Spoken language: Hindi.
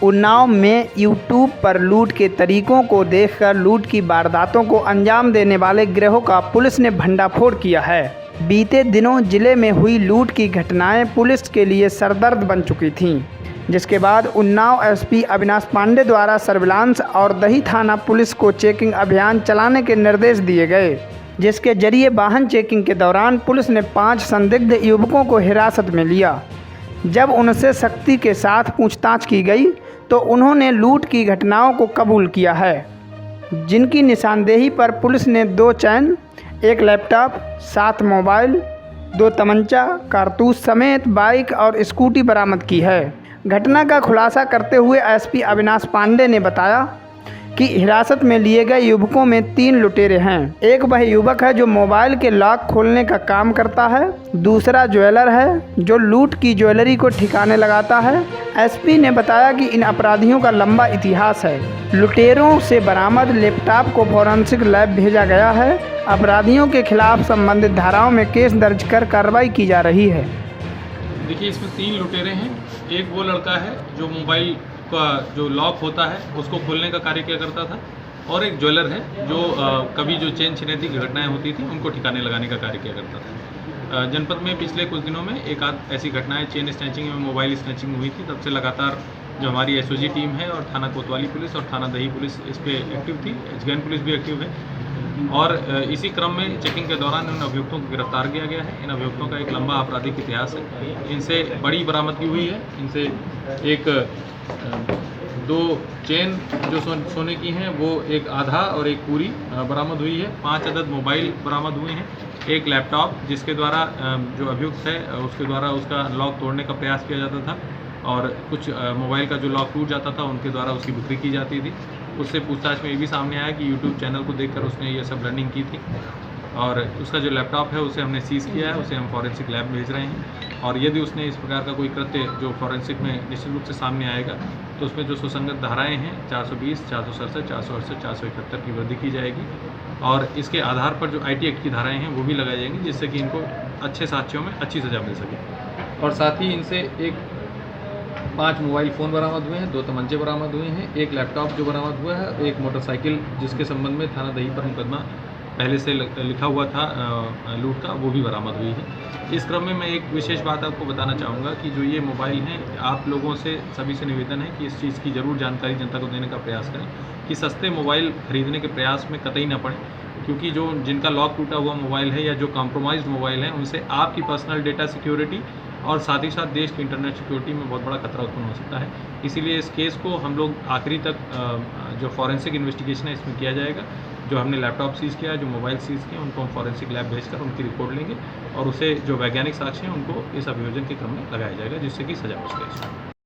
उन्नाव में यूट्यूब पर लूट के तरीकों को देखकर लूट की वारदातों को अंजाम देने वाले गिरोह का पुलिस ने भंडाफोड़ किया है। बीते दिनों जिले में हुई लूट की घटनाएं पुलिस के लिए सरदर्द बन चुकी थीं, जिसके बाद उन्नाव एसपी अविनाश पांडे द्वारा सर्विलांस और दही थाना पुलिस को चेकिंग अभियान चलाने के निर्देश दिए गए, जिसके जरिए वाहन चेकिंग के दौरान पुलिस ने 5 संदिग्ध युवकों को हिरासत में लिया। जब उनसे सख्ती के साथ पूछताछ की गई तो उन्होंने लूट की घटनाओं को कबूल किया है, जिनकी निशानदेही पर पुलिस ने 2 चैन, 1 लैपटॉप, 7 मोबाइल, 2 तमंचा, कारतूस समेत बाइक और स्कूटी बरामद की है। घटना का खुलासा करते हुए एसपी अविनाश पांडे ने बताया कि हिरासत में लिए गए युवकों में 3 लुटेरे हैं। एक वह युवक है जो मोबाइल के लॉक खोलने का काम करता है, दूसरा ज्वेलर है जो लूट की ज्वेलरी को ठिकाने लगाता है। एसपी ने बताया कि इन अपराधियों का लंबा इतिहास है। लुटेरों से बरामद लैपटॉप को फॉरेंसिक लैब भेजा गया है। अपराधियों के खिलाफ संबंधित धाराओं में केस दर्ज कर कार्रवाई की जा रही है। देखिए, इसमें 3 लुटेरे हैं। एक वो लड़का है जो मोबाइल का जो लॉक होता है उसको खोलने का कार्य किया करता था, और एक ज्वेलर है जो कभी जो चेन छिनैती की घटनाएं होती थी उनको ठिकाने लगाने का कार्य किया करता था। जनपद में पिछले कुछ दिनों में एक आध ऐसी घटनाएं चेन स्नैचिंग में मोबाइल स्नैचिंग हुई थी। तब से लगातार जो हमारी एसओजी टीम है और थाना कोतवाली पुलिस और थाना दही पुलिस इस पर एक्टिव थी। एचगैन पुलिस भी एक्टिव है, और इसी क्रम में चेकिंग के दौरान इन अभियुक्तों को गिरफ्तार किया गया है। इन अभियुक्तों का एक लंबा आपराधिक इतिहास है। इनसे बड़ी बरामदगी हुई है। इनसे एक 2 चेन जो सोने की हैं वो एक आधा और एक पूरी बरामद हुई है। 5 अदद मोबाइल बरामद हुए हैं। एक लैपटॉप जिसके द्वारा जो अभियुक्त है उसके द्वारा उसका लॉक तोड़ने का प्रयास किया जाता था, और कुछ मोबाइल का जो लॉक टूट जाता था उनके द्वारा उसकी बिक्री की जाती थी। उससे पूछताछ में ये भी सामने आया कि यूट्यूब चैनल को देखकर उसने ये सब रनिंग की थी, और उसका जो लैपटॉप है उसे हमने सीज़ किया है। उसे हम फॉरेंसिक लैब भेज रहे हैं, और यदि उसने इस प्रकार का कोई कृत्य जो फॉरेंसिक में निश्चित रूप से सामने आएगा तो उसमें जो सुसंगत धाराएं हैं 420, 467, 468, 471 की वृद्धि की जाएगी, और इसके आधार पर जो आईटी एक्ट की धाराएं हैं वो भी लगाई जाएंगी, जिससे कि इनको अच्छे साक्ष्यों में अच्छी सज़ा मिल सके। और साथ ही इनसे 5 मोबाइल फ़ोन बरामद हुए हैं, 2 तमंचे बरामद हुए हैं, 1 लैपटॉप जो बरामद हुआ है, एक मोटरसाइकिल जिसके संबंध में थाना दही पर मुकदमा पहले से लिखा हुआ था लूट का, वो भी बरामद हुई है। इस क्रम में मैं एक विशेष बात आपको बताना चाहूँगा कि जो ये मोबाइल हैं, आप लोगों से सभी से निवेदन है कि इस चीज़ की ज़रूर जानकारी जनता को देने का प्रयास करें कि सस्ते मोबाइल खरीदने के प्रयास में कतई न पड़ें, क्योंकि जो जिनका लॉक टूटा हुआ मोबाइल है या जो कॉम्प्रोमाइज़्ड मोबाइल है उनसे आपकी पर्सनल डेटा सिक्योरिटी और साथ ही साथ देश की इंटरनेट सिक्योरिटी में बहुत बड़ा खतरा उत्पन्न हो सकता है। इसीलिए इस केस को हम लोग आखिरी तक जो फॉरेंसिक इन्वेस्टिगेशन है इसमें किया जाएगा। जो हमने लैपटॉप सीज़ किया है, जो मोबाइल सीज़ किए, उनको हम फॉरेंसिक लैब भेजकर उनकी रिपोर्ट लेंगे, और उसे जो वैज्ञानिक साक्ष्य हैं उनको इस अभियोजन के क्रम में लगाया जाएगा, जिससे कि सजा हो सके।